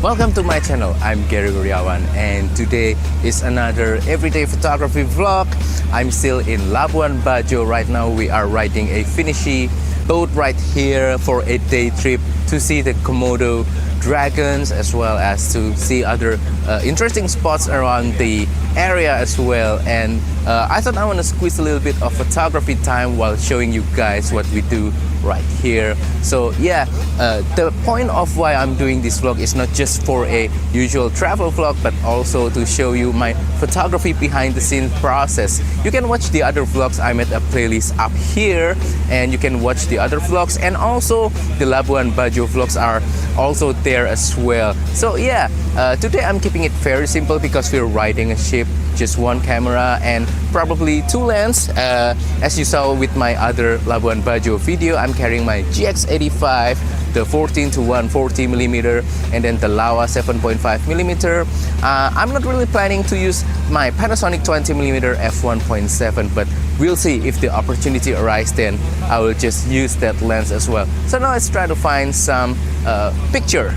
Welcome to my channel. I'm Gary Guriawan, and today is another everyday photography vlog. I'm still in Labuan Bajo right now. We are riding a Phinisi boat right here for a day trip to see the Komodo dragons, as well as to see other interesting spots around the area as well. And I thought I want to squeeze a little bit of photography time while showing you guys what we do right here. So yeah, the point of why I'm doing this vlog is not just for a usual travel vlog, but also to show you my photography behind the scenes process. You can watch the other vlogs. I made a playlist up here, and you can watch the other vlogs, and also the Labuan Bajo vlogs are also there as well. So yeah, today I'm keeping it very simple because we're riding a ship, just one camera and probably two lenses. As you saw with my other Labuan Bajo video, I'm carrying my GX85, the 14 to 140 millimeter, and then the Laowa 7.5 millimeter. I'm not really planning to use my Panasonic 20 millimeter f1.7, but we'll see if the opportunity arises. Then I will just use that lens as well. So now let's try to find some picture.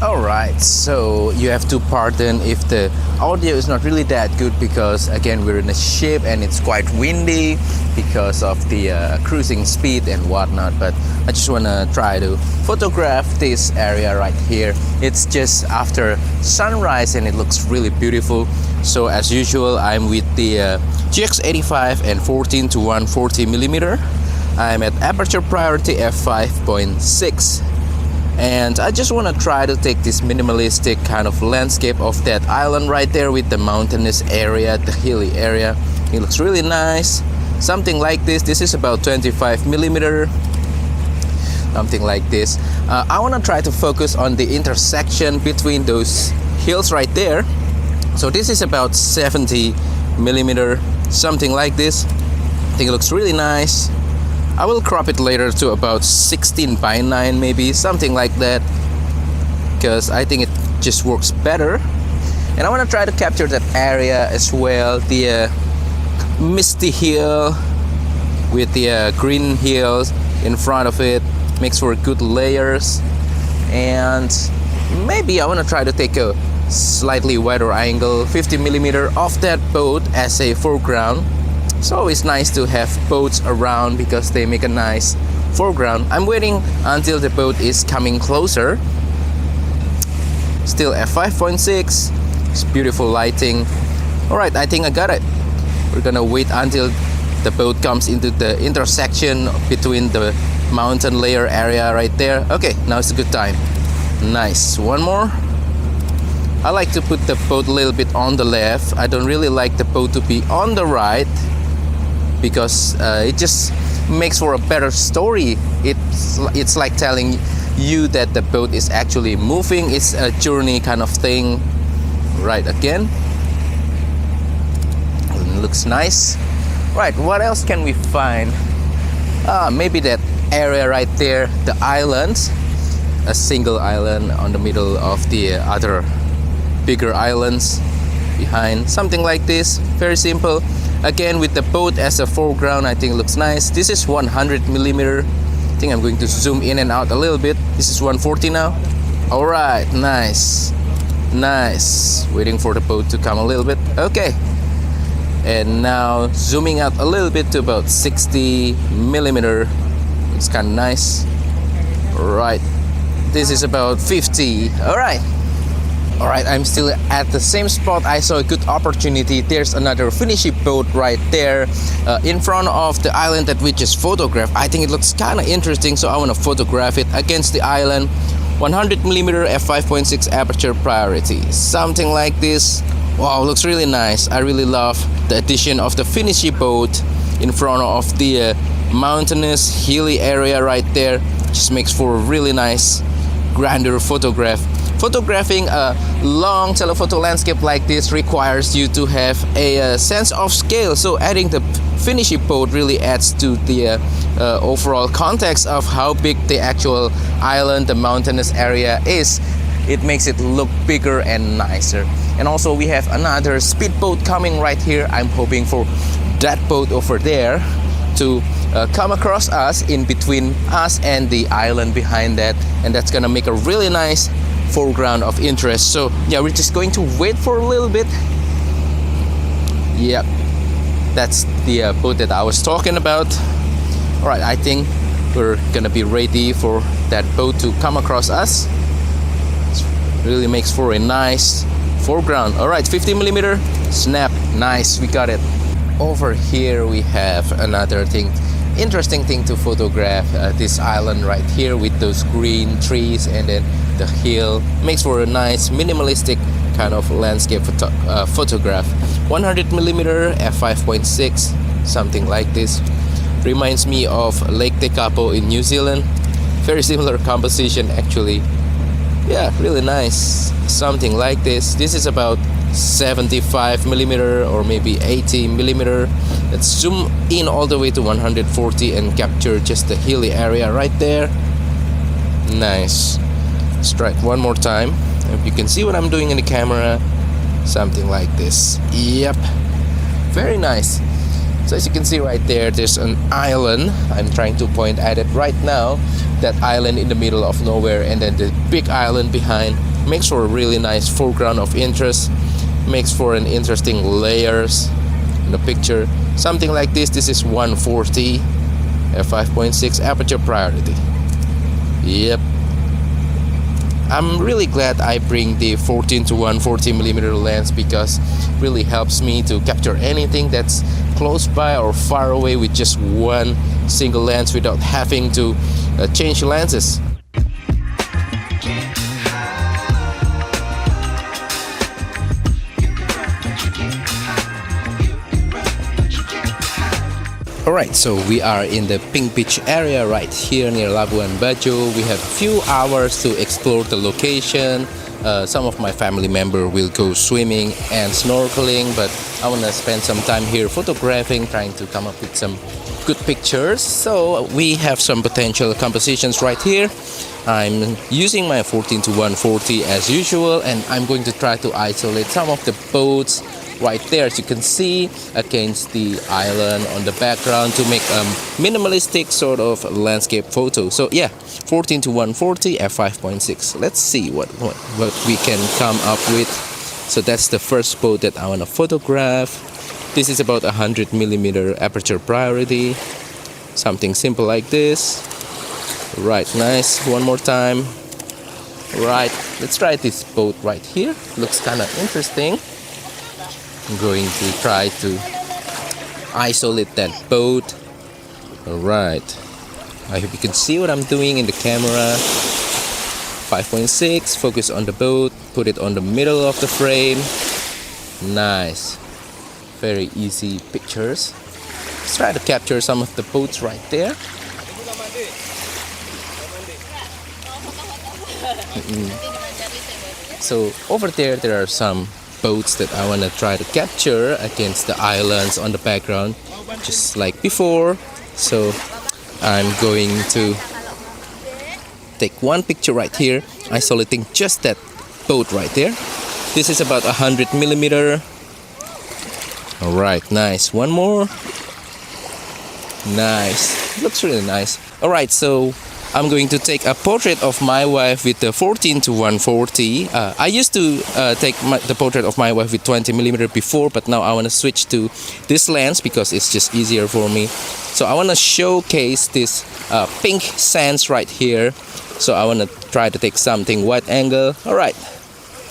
Alright, so you have to pardon if the audio is not really that good, because again we're in a ship and it's quite windy because of the cruising speed and whatnot. But I just want to try to photograph this area right here. It's just after sunrise and it looks really beautiful. So as usual, I'm with the GX85 and 14 to 140 millimeter. I'm at aperture priority f5.6. And I just want to try to take this minimalistic kind of landscape of that island right there with the mountainous area, the hilly area. It looks really nice. Something like this. This is about 25 millimeter. Something like this. I want to try to focus on the intersection between those hills right there. So this is about 70 millimeter. Something like this. I think it looks really nice. I will crop it later to about 16:9 maybe, something like that, because I think it just works better. And I want to try to capture that area as well, the misty hill with the green hills in front of it, makes for good layers. And maybe I want to try to take a slightly wider angle, 50 millimeter of that boat as a foreground. It's always nice to have boats around because they make a nice foreground. I'm waiting until the boat is coming closer. Still f5.6. It's beautiful lighting. Alright, I think I got it. We're gonna wait until the boat comes into the intersection between the mountain layer area right there. Okay, now it's a good time. Nice. One more. I like to put the boat a little bit on the left. I don't really like the boat to be on the right, because it just makes for a better story. It's like telling you that the boat is actually moving. It's a journey kind of thing. Right, again. It looks nice. Right, what else can we find? Maybe that area right there, the island. A single island on the middle of the other bigger islands behind. Something like this, very simple. Again, with the boat as a foreground, I think it looks nice. This is 100 millimeter. I think I'm going to zoom in and out a little bit. This is 140 now. All right, nice, nice. Waiting for the boat to come a little bit. Okay, and now zooming out a little bit to about 60 millimeter. It's kind of nice. All right, this is about 50. All right. Alright, I'm still at the same spot. I saw a good opportunity. There's another Phinisi boat right there in front of the island that we just photographed. I think it looks kind of interesting, so I want to photograph it against the island. 100 millimeter f5.6 aperture priority. Something like this. Wow, looks really nice. I really love the addition of the Phinisi boat in front of the mountainous, hilly area right there. Just makes for a really nice, grander photograph. Photographing a long telephoto landscape like this requires you to have a sense of scale. So adding the Phinisi boat really adds to the overall context of how big the actual island, the mountainous area is. It makes it look bigger and nicer. And also we have another speedboat coming right here. I'm hoping for that boat over there to come across us, in between us and the island behind that, and that's gonna make a really nice foreground of interest. So yeah, we're just going to wait for a little bit. Yep, that's the boat that I was talking about. All right, I think we're gonna be ready for that boat to come across us. It really makes for a nice foreground. All right, 50mm snap. Nice, we got it. Over here we have another interesting thing to photograph. This island right here with those green trees and then the hill makes for a nice minimalistic kind of landscape photograph. 100mm f5.6, something like this. Reminds me of Lake Tekapo in New Zealand. Very similar composition actually. Yeah, really nice. Something like this. This is about 75mm or maybe 80mm. Let's zoom in all the way to 140 and capture just the hilly area right there. Nice. Let's try it one more time. If you can see what I'm doing in the camera, something like this. Yep, very nice. So as you can see right there, there's an island. I'm trying to point at it right now. That island in the middle of nowhere, and then the big island behind makes for a really nice foreground of interest. Makes for an interesting layers in the picture. Something like this. This is 140 f5.6 aperture priority. Yep. I'm really glad I bring the 14 to 140mm lens because it really helps me to capture anything that's close by or far away with just one single lens without having to change lenses. Alright, so we are in the Pink Beach area right here near Labuan Bajo. We have a few hours to explore the location. Some of my family members will go swimming and snorkeling, but I want to spend some time here photographing, trying to come up with some good pictures. So we have some potential compositions right here. I'm using my 14 to 140 as usual, and I'm going to try to isolate some of the boats right there, as you can see, against the island on the background to make a minimalistic sort of landscape photo. So yeah, 14 to 140 f5.6. Let's see what we can come up with. So that's the first boat that I want to photograph. This is about 100mm aperture priority. Something simple like this. Right, nice. One more time. Right, let's try this boat right here. Looks kind of interesting. I'm going to try to isolate that boat. Alright, I hope you can see what I'm doing in the camera. 5.6, focus on the boat, put it on the middle of the frame. Nice, very easy pictures. Let's try to capture some of the boats right there. So over there are some boats that I want to try to capture against the islands on the background, just like before. So I'm going to take one picture right here, isolating just that boat right there. This is about 100mm. Alright, nice. One more. Nice. Looks really nice. Alright, so I'm going to take a portrait of my wife with the 14 to 140. I used to take the portrait of my wife with 20mm before, but now I want to switch to this lens because it's just easier for me. So I want to showcase this pink sands right here. So I want to try to take something wide angle. Alright,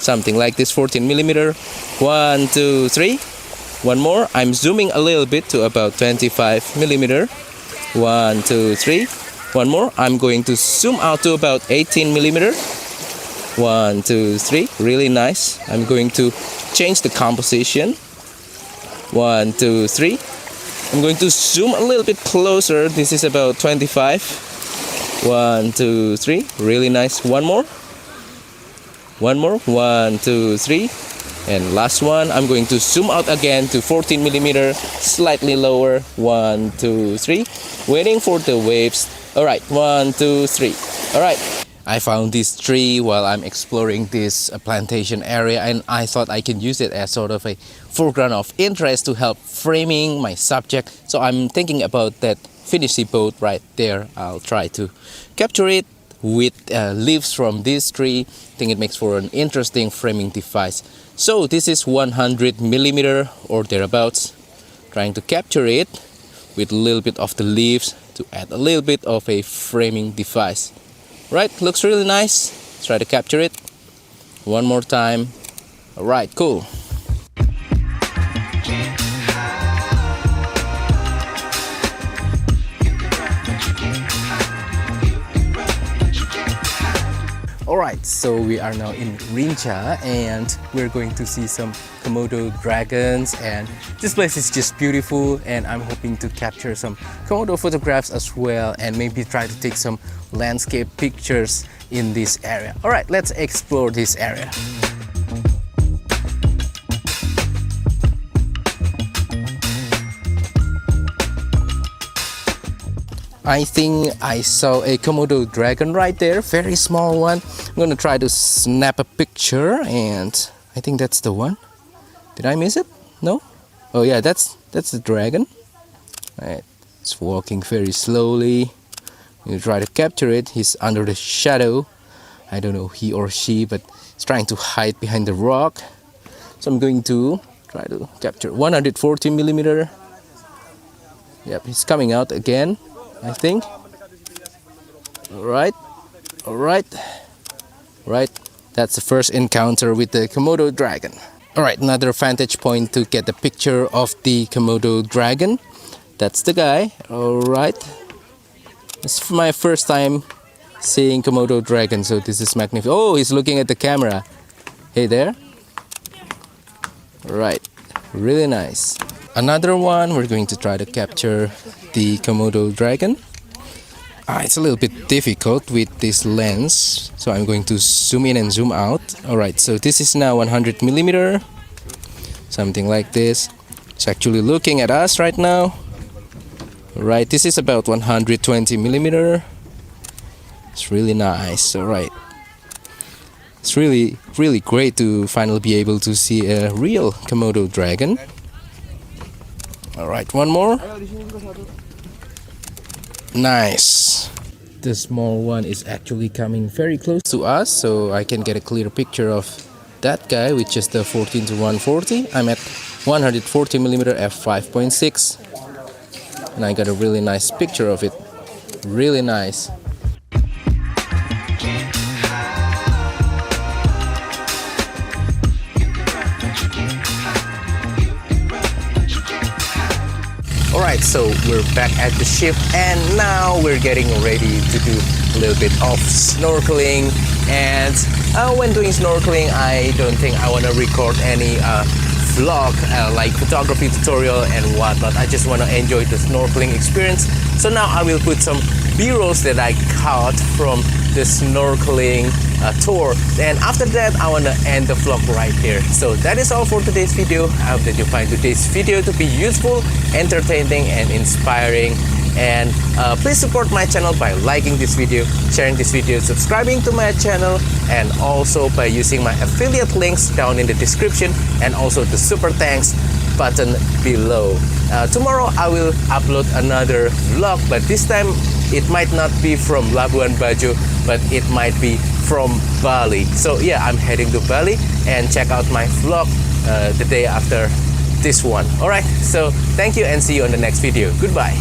something like this, 14mm. 1, 2, 3. One more. I'm zooming a little bit to about 25mm. 1, 2, 3. One more. I'm going to zoom out to about 18mm. 1, 2, 3. Really nice. I'm going to change the composition. 1, 2, 3. I'm going to zoom a little bit closer. This is about 25. 1, 2, 3. Really nice. One more. One more. 1, 2, 3. And last one, I'm going to zoom out again to 14mm, slightly lower. 1, 2, 3. Waiting for the waves. Alright, 1, 2, 3. Alright, I found this tree while I'm exploring this plantation area, and I thought I can use it as sort of a foreground of interest to help framing my subject. So I'm thinking about that Phinisi boat right there. I'll try to capture it with leaves from this tree. I think it makes for an interesting framing device. So this is 100mm or thereabouts. Trying to capture it with a little bit of the leaves to add a little bit of a framing device. Right, looks really nice. Let's try to capture it one more time. Alright, cool. Alright, so we are now in Rinca and we're going to see some Komodo dragons, and this place is just beautiful, and I'm hoping to capture some Komodo photographs as well and maybe try to take some landscape pictures in this area. Alright, let's explore this area. I think I saw a Komodo dragon right there, very small one. I'm gonna try to snap a picture, and I think that's the one. Did I miss it? No? Oh yeah, that's the dragon. Right. It's walking very slowly. You try to capture it. He's under the shadow. I don't know, he or she, but it's trying to hide behind the rock. So I'm going to try to capture 140mm. Yep, he's coming out again, I think. Alright, right. That's the first encounter with the Komodo dragon. Alright, another vantage point to get the picture of the Komodo dragon. That's the guy. Alright. It's my first time seeing Komodo dragon, so this is magnificent. Oh, he's looking at the camera. Hey there. Alright, really nice. Another one, we're going to try to capture the Komodo dragon. It's a little bit difficult with this lens, so I'm going to zoom in and zoom out. Alright, so this is now 100mm, something like this. It's actually looking at us right now. Alright, this is about 120mm. It's really nice. Alright, it's really great to finally be able to see a real Komodo dragon. Alright, one more. Nice. The small one is actually coming very close to us, so I can get a clear picture of that guy, which is the 14-140. I'm at 140mm f5.6, and I got a really nice picture of it. Really nice. Alright, so we're back at the ship, and now we're getting ready to do a little bit of snorkeling. And when doing snorkeling, I don't think I want to record any vlog like photography tutorial and whatnot. I just want to enjoy the snorkeling experience. So now I will put some b-rolls that I caught from the snorkeling tour, and after that I want to end the vlog right here. So that is all for today's video. I hope that you find today's video to be useful, entertaining and inspiring. And please support my channel by liking this video, sharing this video, subscribing to my channel, and also by using my affiliate links down in the description, and also the super thanks button below. Tomorrow I will upload another vlog, but this time it might not be from Labuan Bajo, but it might be from Bali. So yeah, I'm heading to Bali, and check out my vlog the day after this one. Alright, so thank you and see you on the next video. Goodbye.